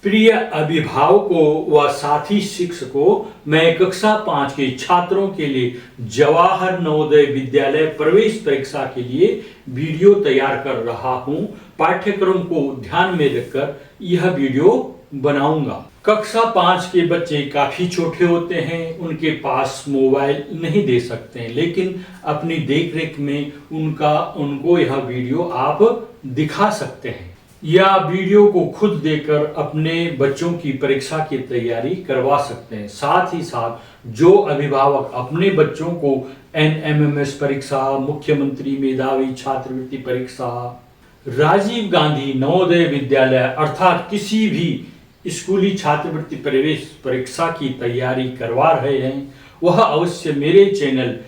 प्रिय अभिभावकों व साथी शिक्षकों, मैं कक्षा 5 के छात्रों के लिए जवाहर नवोदय विद्यालय प्रवेश परीक्षा के लिए वीडियो तैयार कर रहा हूं। पाठ्यक्रम को ध्यान में रखकर यह वीडियो बनाऊंगा। कक्षा 5 के बच्चे काफी छोटे होते हैं, उनके पास मोबाइल नहीं दे सकते हैं, लेकिन अपनी देखरेख में उनको यह वीडियो आप दिखा सकते हैं या वीडियो को खुद देखकर अपने बच्चों की परीक्षा की तैयारी करवा सकते हैं। साथ ही साथ जो अभिभावक अपने बच्चों को NMMS परीक्षा, मुख्यमंत्री मेधावी छात्रवृत्ति परीक्षा, राजीव गांधी नवोदय विद्यालय अर्थात किसी भी स्कूली छात्रवृत्ति प्रवेश परीक्षा की तैयारी करवा रहे हैं, वह अवश्य मेरे चैनल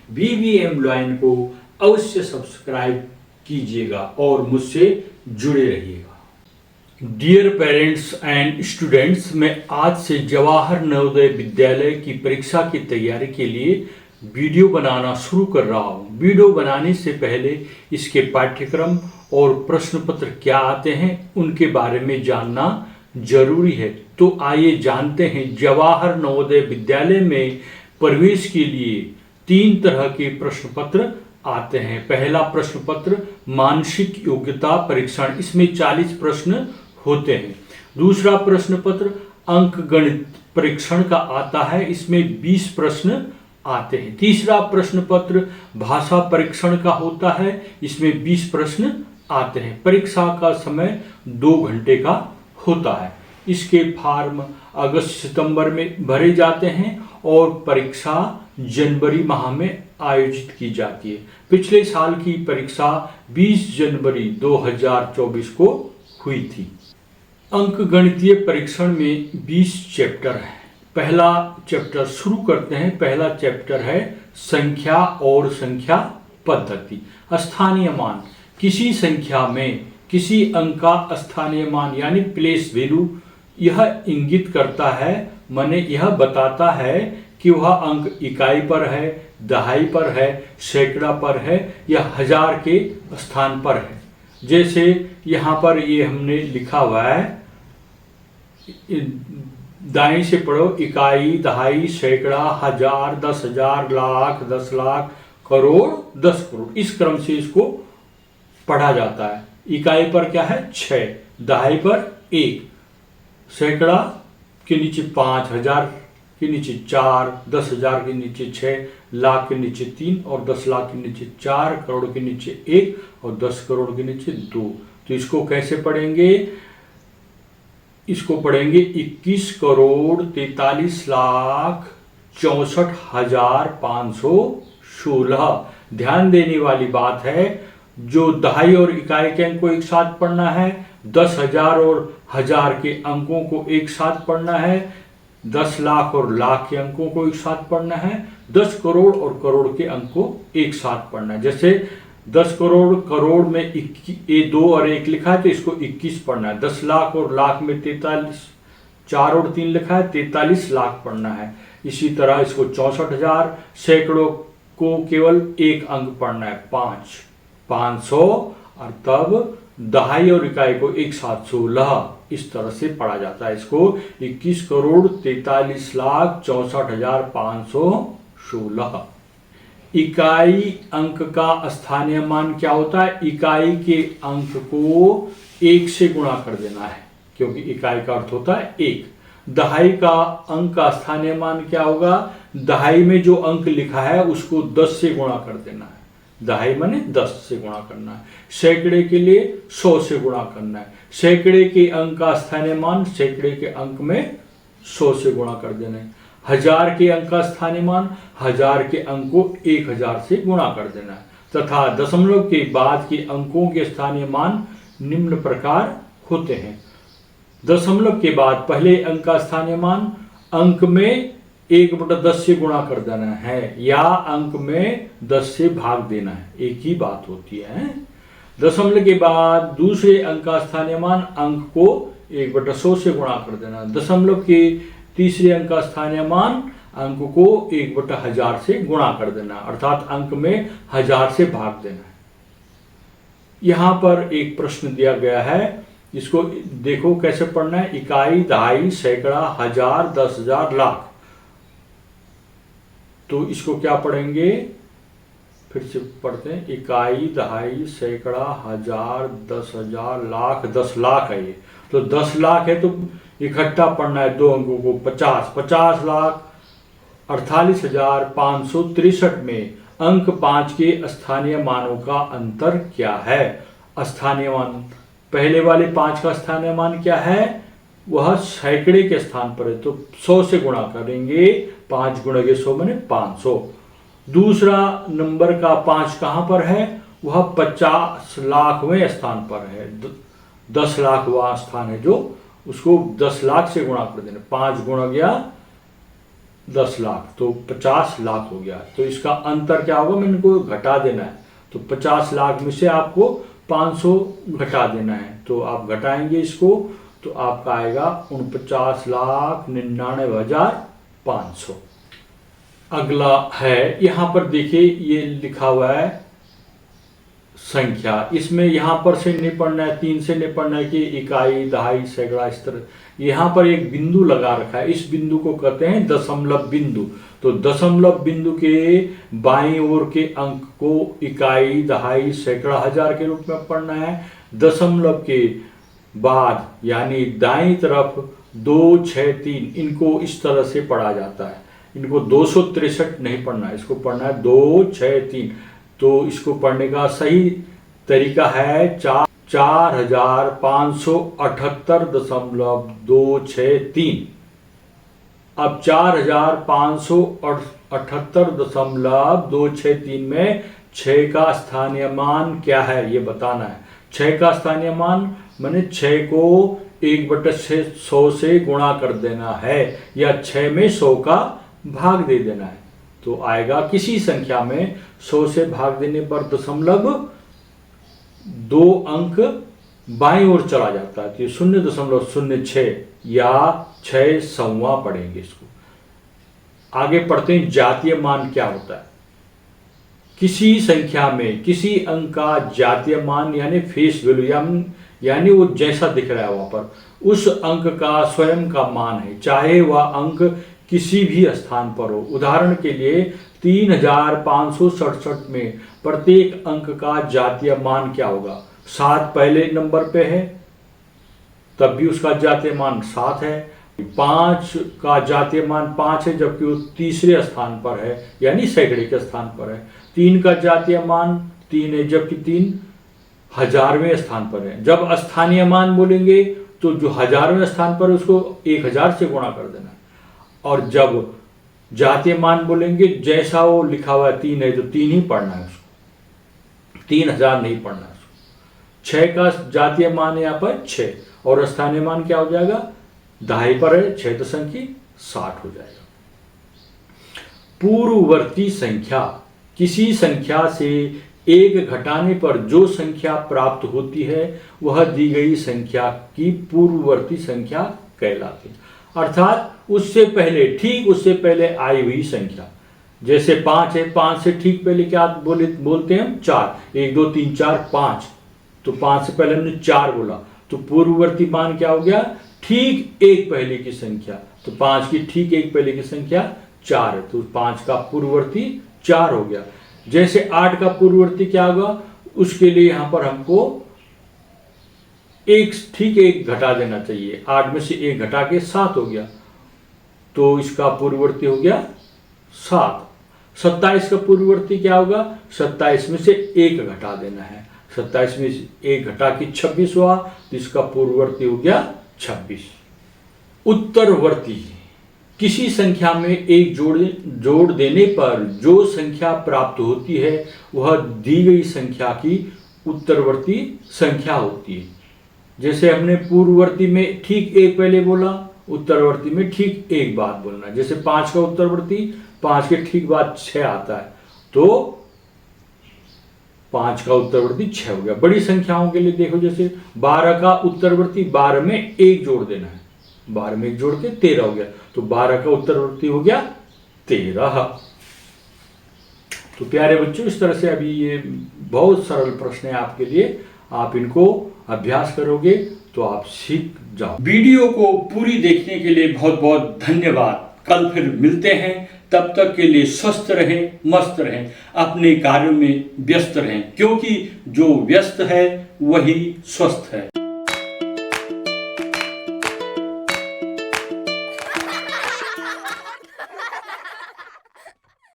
BVM लाइन को अवश्य सब्सक्राइब कीजिएगा और मुझसे जुड़े रहिएगा। डियर पेरेंट्स एंड स्टूडेंट्स, मैं आज से जवाहर नवोदय विद्यालय की परीक्षा की तैयारी के लिए वीडियो बनाना शुरू कर रहा हूँ। वीडियो बनाने से पहले इसके पाठ्यक्रम और प्रश्न पत्र क्या आते हैं उनके बारे में जानना जरूरी है। तो आइए जानते हैं जवाहर नवोदय विद्यालय में प्रवेश के लिए 3 तरह के प्रश्न पत्र आते हैं। पहला प्रश्न पत्र मानसिक योग्यता परीक्षण, इसमें 40 प्रश्न होते हैं। दूसरा प्रश्न पत्र अंक गणित परीक्षण का आता है, इसमें 20 प्रश्न आते हैं। तीसरा प्रश्न पत्र भाषा परीक्षण का होता है, इसमें 20 प्रश्न आते हैं। परीक्षा का समय 2 घंटे का होता है। इसके फॉर्म अगस्त सितंबर में भरे जाते हैं और परीक्षा जनवरी माह में आयोजित की जाती है। पिछले साल की परीक्षा 20 जनवरी 2024 को हुई थी। अंक गणितीय परीक्षण में 20 चैप्टर है। पहला चैप्टर शुरू करते हैं। पहला चैप्टर है संख्या और संख्या पद्धति। स्थानीय मान, किसी संख्या में किसी अंक का स्थानीय मान यानी प्लेस वैल्यू यह इंगित करता है, माने यह बताता है कि वह अंक इकाई पर है, दहाई पर है, सैकड़ा पर है या हजार के स्थान पर है। जैसे यहाँ पर ये हमने लिखा हुआ है, दाएं से पढ़ो, इकाई, दहाई, सैकड़ा, हजार, 10,000, लाख, 10 लाख, करोड़, 10 करोड़, इस क्रम से इसको पढ़ा जाता है। इकाई पर क्या है 6, दहाई पर 1, सैकड़ा के नीचे 5, हजार के नीचे 4, 10,000 के नीचे 6, लाख के नीचे 3 और 10 लाख के नीचे 4, करोड़ के नीचे 1 और 10 करोड़ के नीचे 2। तो इसको कैसे पढ़ेंगे? इसको पढ़ेंगे 21 करोड़ 43 लाख 64,516। ध्यान देने वाली बात है, जो दहाई और इकाई के अंक को एक साथ पढ़ना है, 10,000 और हजार के अंकों को एक साथ पढ़ना है, 10 लाख और लाख के अंकों को एक साथ पढ़ना है, 10 करोड़ और करोड़ के अंक को एक साथ पढ़ना है। जैसे 10 करोड़, करोड़ में 2 और 1 लिखा है तो इसको 21 पढ़ना है। 10 लाख और लाख में 43, 4 और 3 लिखा है, 43 लाख पढ़ना है। इसी तरह इसको 64,000, सैकड़ों को केवल एक अंक पढ़ना है 5, 500 और तब दहाई और इकाई को एक साथ 16। इस तरह से पढ़ा जाता है। इसको 21 करोड़ 43 लाख 64,516। इकाई अंक का स्थानीय मान क्या होता है? इकाई के अंक को 1 से गुणा कर देना है, क्योंकि इकाई का अर्थ होता है 1। दहाई का अंक का स्थानीय मान क्या होगा? दहाई में जो अंक लिखा है उसको 10 से गुणा कर देना है। दहाई माने 10 से गुणा करना है। सैकड़े के लिए 100 से गुणा करना है। सैकड़े के अंक का स्थानीय मान सैकड़े के अंक में 100 से गुणा कर देना है। हजार के अंक का स्थानीय मान हजार के अंक को 1000 से गुणा कर देना है। तथा दशमलव के बाद के अंकों के स्थानीय मान निम्न प्रकार होते हैं। दशमलव के बाद पहले अंक का स्थानीय मान अंक में 1/10 से गुणा कर देना है या अंक में 10 से भाग देना है, एक ही बात होती है। दशमलव के बाद दूसरे अंक का स्थानीय मान अंक को 1/100 से गुणा कर देना है। दशमलव के तीसरे अंक का स्थानीय मान अंक को 1/1000 से गुणा कर देना, अर्थात अंक में 1000 से भाग देना है। यहाँ पर एक प्रश्न दिया गया है, इसको देखो कैसे पढ़ना है। इकाई, दहाई, सैकड़ा, हजार, 10,000, लाख। तो इसको क्या पढ़ेंगे, फिर से पढ़ते हैं। इकाई, दहाई, सैकड़ा, हजार, 10,000, लाख। 10 लाख है ये, तो 10 लाख है तो इकट्ठा पढ़ना है दो अंकों को। 50,48,563 में अंक 5 के स्थानीय मानों का अंतर क्या है। स्थानीय मान, पहले वाले 5 का स्थानीय मान क्या है, वह सैकड़े के स्थान पर है, तो 100 से गुणा करेंगे। 5 गुणा 100 माने 500। दूसरा नंबर का 5 कहां पर है, वह 50 लाखवें स्थान पर है। 10 लाख वह स्थान है जो, उसको 10 लाख से गुणा कर देना। 5 गुणा गया 10 लाख, तो 50 लाख हो गया। तो इसका अंतर क्या होगा, मैंने इनको घटा देना है। तो 50 लाख में से आपको 500 घटा देना है, तो आप घटाएंगे इसको, तो आपका आएगा 49,99,500। अगला है, यहां पर देखिए ये लिखा हुआ है संख्या। इसमें यहां पर से नहीं पढ़ना है, 3 से नहीं पढ़ना है कि इकाई, दहाई, सैकड़ा, इस तरह। यहां पर एक बिंदु लगा रखा है, इस बिंदु को कहते हैं दशमलव बिंदु। तो दशमलव बिंदु के बाईं ओर के अंक को इकाई, दहाई, सैकड़ा, हजार के रूप में पढ़ना है। दशमलव के बाद यानी दाईं तरफ 2, 6, 3, इनको इस तरह से पढ़ा जाता है। इनको 263 नहीं पढ़ना है, इसको पढ़ना है 2, 6, 3। तो इसको पढ़ने का सही तरीका है 4,578.263। अब 4,578.263 में 6 का स्थानीय मान क्या है ये बताना है। 6 का स्थानीय मान मैंने 6 को 1/600 से गुणा कर देना है, या 6 में 100 का भाग दे देना है। तो आएगा, किसी संख्या में 100 से भाग देने पर दशमलव 2 अंक बाईं ओर चला जाता है, तो 0.06 या 6 सौवा पढ़ेंगे इसको। आगे पढ़ते हैं, जातीय मान क्या होता है। किसी संख्या में किसी अंक का जातीय मान यानी फेस वैल्यू, यानी वो जैसा दिख रहा है वहां पर, उस अंक का स्वयं का मान है, चाहे वह अंक किसी भी स्थान पर हो। उदाहरण के लिए 3,567 में प्रत्येक अंक का जातीय मान क्या होगा। 7 पहले नंबर पे है, तब भी उसका जातीय मान 7 है। 5 का जातीय मान 5 है, जबकि वो तीसरे स्थान पर है, यानी सैकड़े के स्थान पर है। 3 का जातीय मान 3 है, जबकि 3 हजारवें स्थान पर है। जब स्थानीय मान बोलेंगे तो जो हजारवें स्थान पर है उसको 1000 से गुणा कर देना है। और जब जातीय मान बोलेंगे, जैसा वो लिखा हुआ है 3 है तो 3 ही पढ़ना है उसको, 3000 नहीं पढ़ना है उसको। 6 का जातीय मान यहाँ पर 6, और स्थानीय मान क्या हो जाएगा, दहाई पर है, 6 दशमलव 60 हो जाएगा। पूर्ववर्ती संख्या, किसी संख्या से 1 घटाने पर जो संख्या प्राप्त होती है वह दी गई संख्या की पूर्ववर्ती संख्या कहलाती है। अर्थात उससे पहले, ठीक उससे पहले आई हुई संख्या। जैसे 5 है, 5 से ठीक पहले क्या बोलते हैं हम, 4। 1, 2, 3, 4, 5। तो 5 से पहले हमने 4 बोला, तो पूर्ववर्ती मान क्या हो गया, ठीक 1 पहले की संख्या। तो 5 की ठीक 1 पहले की संख्या 4 है, तो 5 का पूर्ववर्ती 4 हो गया। जैसे 8 का पूर्ववर्ती क्या होगा, उसके लिए यहां पर हमको ठीक 1 घटा देना चाहिए। 8 में से 1 घटा के 7 हो गया, तो इसका पूर्ववर्ती हो गया 7। 27 का पूर्ववर्ती क्या होगा, 27 में से 1 घटा देना है। 27 में से 1 घटा के 26 हुआ, तो इसका पूर्ववर्ती हो गया 26। उत्तरवर्ती, किसी संख्या में 1 जोड़ देने पर जो संख्या प्राप्त होती है वह दी गई संख्या की उत्तरवर्ती संख्या होती है। जैसे हमने पूर्ववर्ती में ठीक 1 पहले बोला, उत्तरवर्ती में ठीक 1 बाद बोलना। जैसे 5 का उत्तरवर्ती 5 के ठीक बाद 6 आता है, तो 5 का उत्तरवर्ती 6 हो गया। बड़ी संख्याओं के लिए देखो, जैसे 12 का उत्तरवर्ती 12 में 1 जोड़ देना है, 12 में 1 जोड़ के 13 हो गया, तो 12 का उत्तरवर्ती हो गया 13। तो प्यारे बच्चों, इस तरह से अभी ये बहुत सरल प्रश्न है आपके लिए, आप इनको अभ्यास करोगे तो आप सीख जाओ। वीडियो को पूरी देखने के लिए बहुत बहुत धन्यवाद। कल फिर मिलते हैं, तब तक के लिए स्वस्थ रहें, मस्त रहें, अपने कार्यों में व्यस्त रहें, क्योंकि जो व्यस्त है वही स्वस्थ है।